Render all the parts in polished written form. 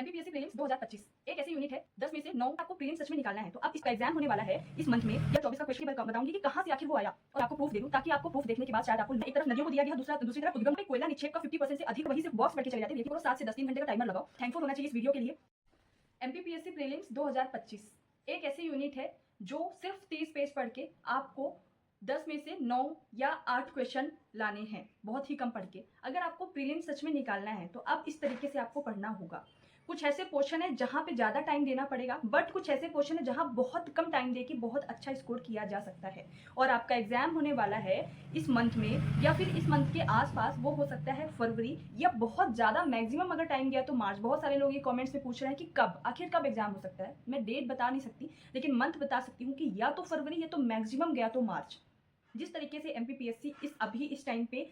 MPPSC prelims 2025 एक ऐसी unit है 10 में से 9 आपको प्रीलिम्स सच में निकालना है। तो अब इसका एग्जाम होने वाला है इस मंथ में या 24 का क्वेश्चन बताऊंगी कि कहां से आखिर वो आया और आपको प्रूफ दे दूं, ताकि आपको प्रूफ देखने के बाद शायद आपको एक तरफ नदियों को दिया गया, दूसरी तरफ उद्गम पे कोयला निक्षेप का 50% से अधिक वही से बॉक्स बढ़ के चले जाते हैं। लेकिन 7 से 10 3 घंटे का टाइमर लगाओ, थैंकफुल होना चाहिए इस वीडियो के लिए। एमपीपीएससी प्रीलिम्स 2025 एक ऐसी यूनिट है जो सिर्फ 30 पेज पढ़ के आपको 10 में से 9 या 8 क्वेश्चन लाने हैं, बहुत ही कम पढ़ के। अगर आपको प्रीलिम्स सच में निकालना है तो अब इस तरीके से आपको पढ़ना होगा। कुछ ऐसे क्वेश्चन है जहां पे ज्यादा टाइम देना पड़ेगा, बट कुछ ऐसे क्वेश्चन है जहां बहुत कम टाइम देके बहुत अच्छा स्कोर किया जा सकता है। और आपका एग्जाम होने वाला है इस मंथ में या फिर इस मंथ के आसपास, वो हो सकता है फरवरी या बहुत ज्यादा मैक्सिमम अगर टाइम गया तो मार्च। बहुत सारे लोग ये कमेंट्स में पूछ रहे हैं कि कब आखिर कब एग्जाम हो सकता है। मैं डेट बता नहीं सकती, लेकिन मंथ बता सकती हूँ कि या तो फरवरी या तो मैक्सिमम गया तो मार्च। जिस तरीके से एमपीपीएससी इस टाइम पे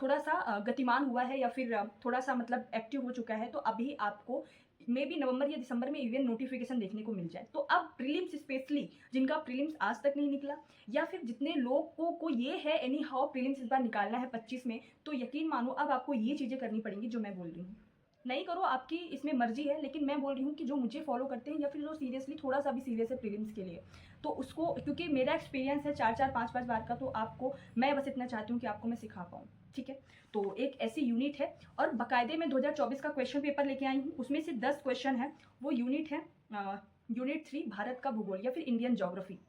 थोड़ा सा गतिमान हुआ है या फिर थोड़ा सा मतलब एक्टिव हो चुका है, तो अभी आपको मे बी नवंबर या दिसंबर में इवन नोटिफिकेशन देखने को मिल जाए। तो अब प्रीलिम्स स्पेशली जिनका प्रीलिम्स आज तक नहीं निकला, या फिर जितने लोगों को ये है एनी हाउ प्रीलिम्स इस बार निकालना है 25 में, तो यकीन मानो अब आपको ये चीज़ें करनी पड़ेंगी जो मैं बोल रही हूँ। नहीं करो, आपकी इसमें मर्जी है, लेकिन मैं बोल रही हूँ कि जो मुझे फॉलो करते हैं या फिर जो सीरियसली थोड़ा सा भी सीरियस है प्रीलिम्स के लिए, तो उसको, क्योंकि मेरा एक्सपीरियंस है 4 5 बार का, तो आपको मैं बस इतना चाहती हूँ कि आपको मैं सिखा पाऊँ। ठीक है, तो एक ऐसी यूनिट है और बाकायदे में 2024 का क्वेश्चन पेपर लेके आई हूँ। उसमें से 10 क्वेश्चन है। वो यूनिट है यूनिट 3 भारत का भूगोल या फिर इंडियन ज्योग्राफी।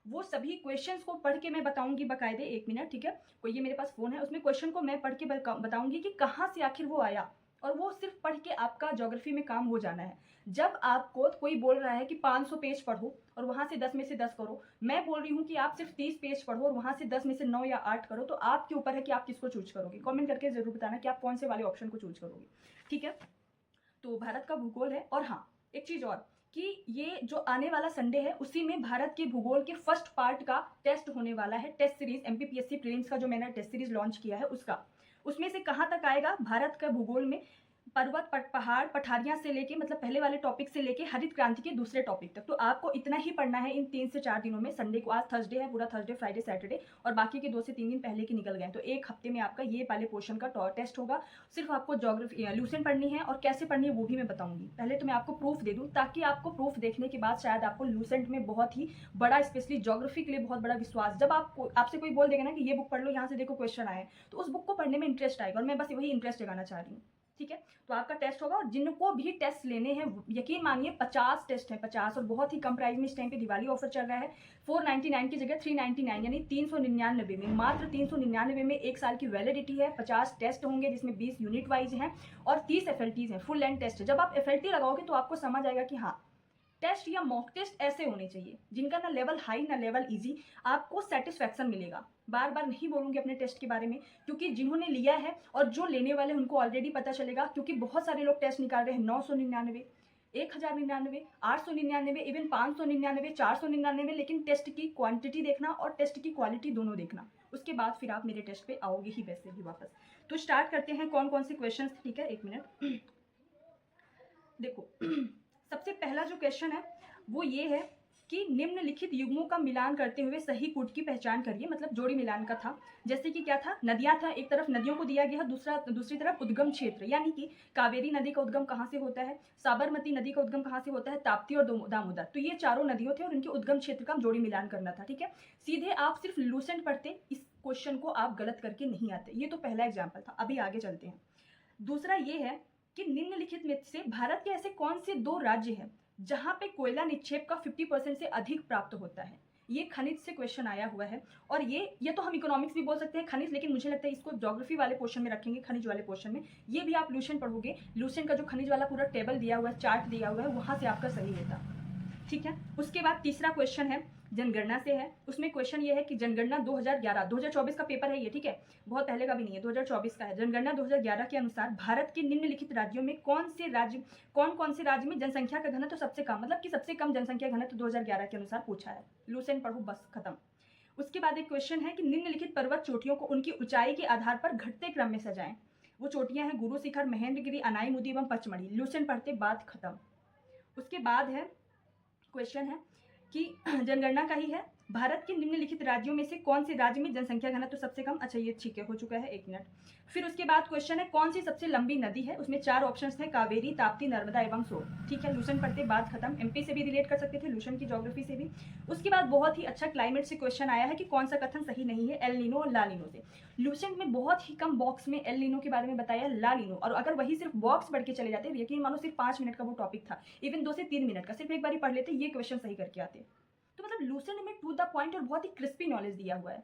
वो सभी क्वेश्चंस को पढ़ के मैं बताऊंगी बाकायदे। 1 मिनट, ठीक है, कोई ये मेरे पास फोन है, उसमें क्वेश्चन को मैं पढ़ के बताऊंगी कि कहाँ से आखिर वो आया। और वो सिर्फ पढ़ के आपका ज्योग्राफी में काम हो जाना है। जब आपको कोई बोल रहा है कि 500 पेज पढ़ो और वहां से 10 में से 10 करो, मैं बोल रही हूँ कि आप सिर्फ 30 पेज पढ़ो और वहां से 10 में से 9 या 8 करो। तो आपके ऊपर है कि आप किसको चूज करोगे। कमेंट करके जरूर बताना कि आप कौन से वाले ऑप्शन को चूज करोगे। ठीक है, तो भारत का भूगोल है। और हाँ, एक चीज और कि ये जो आने वाला संडे है उसी में भारत के भूगोल के फर्स्ट पार्ट का टेस्ट होने वाला है। टेस्ट सीरीज एमपीपीएससी प्रीलिम्स का जो मैंने टेस्ट सीरीज लॉन्च किया है उसका, उसमें से कहां तक आएगा भारत का भूगोल में, पर्वत पहाड़ पठारियां से लेके, मतलब पहले वाले टॉपिक से लेके हरित क्रांति के दूसरे टॉपिक तक। तो आपको इतना ही पढ़ना है इन 3 से 4 दिनों में। संडे को, आज थर्सडे है, पूरा थर्सडे फ्राइडे सैटरडे, और बाकी के 2 से 3 दिन पहले के निकल गए। तो एक हफ्ते में आपका ये वाले पोर्शन का टेस्ट होगा। सिर्फ आपको ज्योग्राफी लूसेंट पढ़नी है, और कैसे पढ़नी है वो भी मैं बताऊंगी। पहले तो मैं आपको प्रूफ दे दूं, ताकि आपको प्रूफ देखने के बाद शायद आपको लूसेंट में बहुत ही बड़ा, स्पेशली ज्योग्राफी के लिए बहुत बड़ा विश्वास, जब आपसे कोई बोल देगा ना कि ये बुक पढ़ लो, यहाँ से देखो क्वेश्चन आए, तो उस बुक को पढ़ने में इंटरेस्ट आएगा। और मैं बस वही इंटरेस्ट जगाना चाह रही हूँ। ठीक है, तो आपका टेस्ट होगा। और जिनको भी टेस्ट लेने हैं, यकीन मानिए 50 टेस्ट हैं, 50, और बहुत ही कम प्राइस में इस टाइम पे दिवाली ऑफर चल रहा है। 499 की जगह 399, यानी 399 में, मात्र 399 में 1 साल की वैलिडिटी है। 50 टेस्ट होंगे जिसमें 20 यूनिट वाइज हैं और 30 एफएलटीज हैं, फुल लेंथ टेस्ट। जब आप एफएलटी लगाओगे तो आपको समझ आएगा कि हाँ, टेस्ट या मॉक टेस्ट ऐसे होने चाहिए जिनका ना लेवल हाई ना लेवल इजी, आपको सेटिस्फैक्शन मिलेगा। बार बार नहीं बोलूंगी अपने टेस्ट के बारे में, क्योंकि जिन्होंने लिया है और जो लेने वाले उनको ऑलरेडी पता चलेगा। क्योंकि बहुत सारे लोग टेस्ट निकाल रहे हैं 999, 1099, 899, इवन 599, 499, लेकिन टेस्ट की क्वांटिटी देखना और टेस्ट की क्वालिटी दोनों देखना, उसके बाद फिर आप मेरे टेस्ट पे आओगे ही वैसे भी वापस। तो स्टार्ट करते हैं कौन कौन से क्वेश्चन। ठीक है, 1 मिनट देखो। सबसे पहला जो क्वेश्चन है वो ये है कि निम्नलिखित युग्मों का मिलान करते हुए सही कूट की पहचान करिए। मतलब जोड़ी मिलान का था। जैसे कि क्या था, नदियां था, एक तरफ नदियों को दिया गया, दूसरी तरफ उद्गम क्षेत्र, यानी कि कावेरी नदी का उद्गम कहाँ से होता है, साबरमती नदी का उद्गम कहाँ से होता है, ताप्ती और दामोदर। तो ये चारों नदियों थे और इनके उद्गम क्षेत्र का जोड़ी मिलान करना था। ठीक है, सीधे आप सिर्फ लूसेंट पढ़ते, इस क्वेश्चन को आप गलत करके नहीं आते। ये तो पहला एग्जाम्पल था। अभी आगे चलते हैं। दूसरा ये है कि निम्नलिखित में से भारत के ऐसे कौन से 2 राज्य हैं जहां पे कोयला निक्षेप का 50% से अधिक प्राप्त होता है। ये खनिज से क्वेश्चन आया हुआ है। और ये तो हम इकोनॉमिक्स भी बोल सकते हैं खनिज, लेकिन मुझे लगता है इसको ज्योग्राफी वाले पोर्शन में रखेंगे, खनिज वाले पोर्शन में। ये भी आप लूसेंट पढ़ोगे, लूसेंट का जो खनिज वाला पूरा टेबल दिया हुआ है, चार्ट दिया हुआ है, वहां से आपका सही होता। ठीक है, उसके बाद तीसरा क्वेश्चन है जनगणना से है। उसमें क्वेश्चन ये है कि जनगणना 2011, 2024 का पेपर है ये। ठीक है, बहुत पहले का भी नहीं है, 2024 का है। जनगणना 2011 के अनुसार भारत के निम्नलिखित राज्यों में कौन कौन से राज्य में जनसंख्या का घनत्व सबसे कम, मतलब कि सबसे कम जनसंख्या घनत्व 2011 के अनुसार पूछा है। लूसेंट पढ़ो, बस खत्म। उसके बाद एक क्वेश्चन है कि निम्नलिखित पर्वत चोटियों को उनकी ऊंचाई के आधार पर घटते क्रम में सजाएं। वो चोटियां हैं गुरु शिखर, महेंद्रगिरी, अनाईमुदी एवं पचमढ़ी। लूसेंट पढ़ते, बात खत्म। उसके बाद है क्वेश्चन है कि जनगणना का ही है, भारत के निम्नलिखित राज्यों में से कौन से राज्य में जनसंख्या घनत्व सबसे कम? अच्छा ये ठीक है, हो चुका है, 1 मिनट। फिर उसके बाद क्वेश्चन है कौन सी सबसे लंबी नदी है? उसमें 4 ऑप्शंस थे, कावेरी, ताप्ती, नर्मदा एवं सोन। ठीक है, लूसेंट पढ़ते बात खत्म। एमपी से भी रिलेट कर सकते थे, लूसेंट की ज्योग्राफी से भी। उसके बाद बहुत ही अच्छा क्लाइमेट से क्वेश्चन आया है कि कौन सा कथन सही नहीं है एल नीनो और ला नीनो से। लूसेंट में बहुत ही कम बॉक्स में एल नीनो के बारे में बताया, ला नीनो, और अगर वही सिर्फ बॉक्स पढ़ के चले जाते, यकीन मानो सिर्फ 5 मिनट का वो टॉपिक था, इवन 2 से 3 मिनट का, सिर्फ एक बार पढ़ लेते, ये क्वेश्चन सही करके आते। तो मतलब लूसेंट में टू द पॉइंट और बहुत ही क्रिस्पी नॉलेज दिया हुआ है।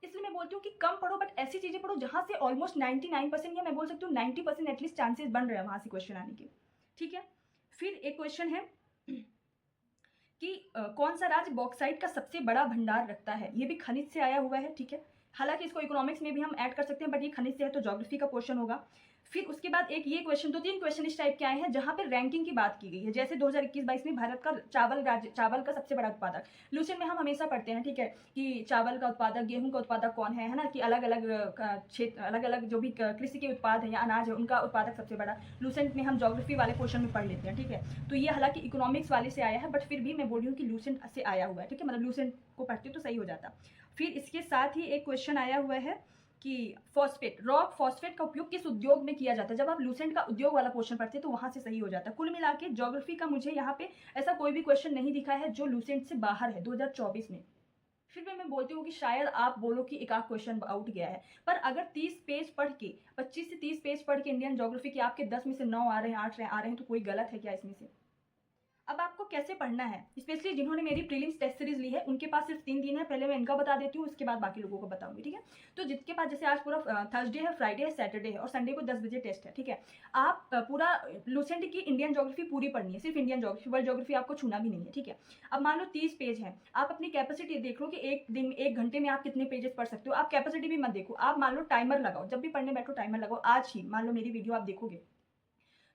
इसलिए मैं बोलती हूँ कि कम पढ़ो बट ऐसी चीजें पढ़ो जहां से ऑलमोस्ट 99% या मैं बोल सकती हूँ 90% एटलीस्ट चांसेस बन रहे हैं वहां से क्वेश्चन आने के। ठीक है, फिर एक क्वेश्चन है कि कौन सा राज्य बॉक्साइट का सबसे बड़ा भंडार रखता है? ये भी खनिज से आया हुआ है। ठीक है, हालांकि इसको इकोनॉमिक्स में भी हम ऐड कर सकते हैं बट ये खनिज से है तो ज्योग्राफी का पोर्शन होगा। फिर उसके बाद एक ये क्वेश्चन, 2-3 क्वेश्चन इस टाइप के आए हैं जहां पे रैंकिंग की बात की गई है, जैसे 2021-22 में भारत का चावल का सबसे बड़ा उत्पादक। लूसेंट में हम हमेशा पढ़ते हैं, ठीक है, कि चावल का उत्पादक, गेहूं का उत्पादक कौन है ना, कि अलग अलग क्षेत्र, अलग अलग जो भी कृषि के उत्पाद है या अनाज है उनका उत्पादक सबसे बड़ा। लूसेंट में हम ज्योग्राफी वाले पोर्शन में पढ़ लेते हैं। ठीक है, तो ये हालांकि इकोनॉमिक्स वाले से आया है बट फिर भी मैं बोल रही हूँ कि लूसेंट से आया हुआ है। ठीक है, मतलब लूसेंट को पढ़ती तो सही हो जाता। फिर इसके साथ ही एक क्वेश्चन आया हुआ है कि फॉस्फेट, रॉक फॉस्फेट का उपयोग किस उद्योग में किया जाता है? जब आप लूसेंट का उद्योग वाला पोर्शन पढ़ते हैं तो वहां से सही हो जाता है। कुल मिला के ज्योग्राफी का मुझे यहाँ पे ऐसा कोई भी क्वेश्चन नहीं दिखा है जो लूसेंट से बाहर है 2024 में। फिर भी मैं बोलती हूँ कि शायद आप बोलो कि एक आध क्वेश्चन आउट गया है, पर अगर 30 पेज पढ़ के, 25 से 30 पेज पढ़ के इंडियन ज्योग्राफी के आपके 10 में से 9 आ रहे हैं, 8 आ रहे हैं, तो कोई गलत है क्या इसमें से? अब आपको कैसे पढ़ना है, स्पेशली जिन्होंने मेरी प्रीलिम्स टेस्ट सीरीज ली है उनके पास सिर्फ 3 दिन है। पहले मैं इनका बता देती हूँ, उसके बाद बाकी लोगों को बताऊंगी। ठीक है, तो जिसके पास, जैसे आज पूरा थर्सडे है, फ्राइडे है, सैटरडे है और संडे को 10 बजे टेस्ट है। ठीक है, आप पूरा लूसेंट की इंडियन ज्योग्राफी पूरी पढ़नी है, सिर्फ इंडियन ज्योग्राफी, वर्ल्ड ज्योग्राफी आपको छूना भी नहीं है। ठीक है, अब मान लो 30 पेज है, आप अपनी कैपेसिटी देख लो कि एक दिन 1 घंटे में आप कितने पेजेस पढ़ सकते हो। आप कैपेसिटी भी मत देखो, आप मान लो टाइमर लगाओ, जब भी पढ़ने बैठो टाइमर लगाओ। आज ही मान लो मेरी वीडियो आप देखोगे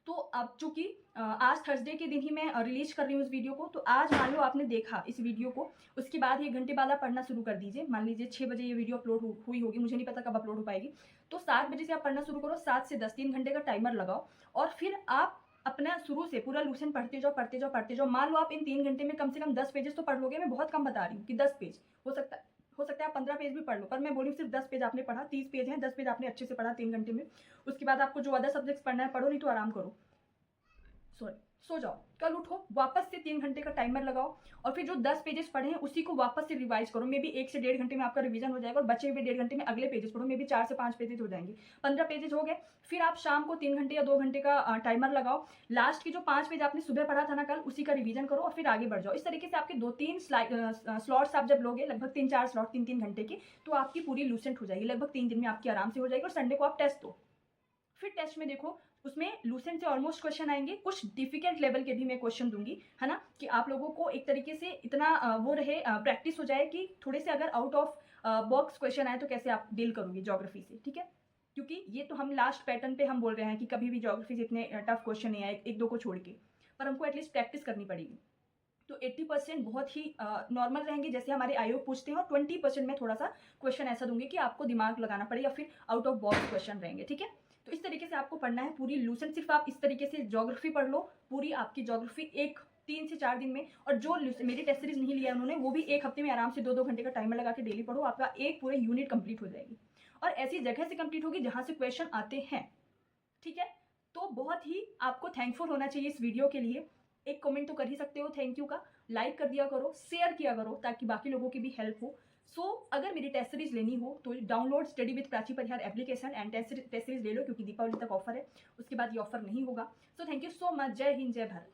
तो अब चूंकि आज थर्सडे के दिन ही मैं रिलीज कर रही हूँ इस वीडियो को, तो आज मान लो आपने देखा इस वीडियो को, उसके बाद 1 घंटे बाद आप पढ़ना शुरू कर दीजिए। मान लीजिए 6 बजे ये वीडियो अपलोड हुई होगी, मुझे नहीं पता कब अपलोड हो पाएगी, तो 7 बजे से आप पढ़ना शुरू करो, 7 से 10, 3 घंटे का टाइमर लगाओ और फिर आप अपना शुरू से पूरा लूसेंट पढ़ते जाओ पढ़ते जाओ पढ़ते जाओ। मान लो आप इन 3 घंटे में कम से कम 10 पेजेस तो पढ़ लोगे। मैं बहुत कम बता रही हूँ कि 10 पेज, हो सकता है आप 15 पेज भी पढ़ लो, पर मैं बोली सिर्फ 10 पेज आपने पढ़ा। 30 पेज है, 10 पेज आपने अच्छे से पढ़ा 3 घंटे में। उसके बाद आपको जो अदर सब्जेक्ट्स पढ़ना है पढ़ो, नहीं तो आराम करो, सो जाओ। कल उठो, वापस से 3 घंटे का टाइमर लगाओ और फिर जो 10 पेजेस पढ़े हैं उसी को वापस से रिवाइज करो। मे भी 1 से 1.5 घंटे में आपका रिवीजन हो जाएगा और बचे हुए 1.5 घंटे में अगले पेजेस पढ़ो। मे भी 4 से 5 पेजेस हो जाएंगे, 15 पेजेस हो गए। फिर आप शाम को 3 घंटे या 2 घंटे का टाइमर लगाओ, लास्ट की जो 5 पेज आपने सुबह पढ़ा था ना कल, उसी का रिवीजन करो और फिर आगे बढ़ जाओ। इस तरीके से आपके 2-3 स्लॉट्स आप जब लोगे, लगभग 3-4 स्लॉट 3-3 घंटे की, तो आपकी पूरी लूसेंट हो जाएगी। लगभग 3 दिन में आपकी आराम से हो जाएगी और संडे को आप टेस्ट दो। फिर टेस्ट में देखो, उसमें लूसेंट से ऑलमोस्ट क्वेश्चन आएंगे, कुछ डिफिकल्ट लेवल के भी मैं क्वेश्चन दूंगी, है ना, कि आप लोगों को एक तरीके से इतना वो रहे, प्रैक्टिस हो जाए कि थोड़े से अगर आउट ऑफ बॉक्स क्वेश्चन आए तो कैसे आप डील करोगे ज्योग्राफी से। ठीक है, क्योंकि ये तो हम लास्ट पैटर्न पे हम बोल रहे हैं कि कभी भी ज्योग्राफी से इतने टफ क्वेश्चन नहीं आए, 1-2 को छोड़ के, पर हमको एटलीस्ट प्रैक्टिस करनी पड़ेगी। तो 80% बहुत ही नॉर्मल रहेंगे जैसे हमारे आयोग पूछते हैं, और 20% में थोड़ा सा क्वेश्चन ऐसा दूंगी कि आपको दिमाग लगाना पड़े या फिर आउट ऑफ बॉक्स क्वेश्चन रहेंगे। ठीक है, तो इस तरीके से आपको पढ़ना है पूरी लूसेंट। सिर्फ आप इस तरीके से ज्योग्राफी पढ़ लो, पूरी आपकी ज्योग्राफी 3 से 4 दिन में। और जो मेरी टेस्ट सीरीज नहीं लिया उन्होंने, वो भी 1 हफ्ते में आराम से 2-2 घंटे का टाइमर लगा के डेली पढ़ो, आपका एक पूरे यूनिट कंप्लीट हो जाएगी और ऐसी जगह से कंप्लीट होगी जहां से क्वेश्चन आते हैं। ठीक है, तो बहुत ही आपको थैंकफुल होना चाहिए इस वीडियो के लिए। एक कमेंट तो कर ही सकते हो थैंक यू का, लाइक कर दिया करो, शेयर किया करो ताकि बाकी लोगों की भी हेल्प हो। अगर मेरी टेस्ट सीरीज लेनी हो तो download study with Prachi Parihar application and test series ले लो, क्योंकि दीपावली तक ऑफर है, उसके बाद ये ऑफर नहीं होगा। So thank you so much, जय हिंद, जय भारत।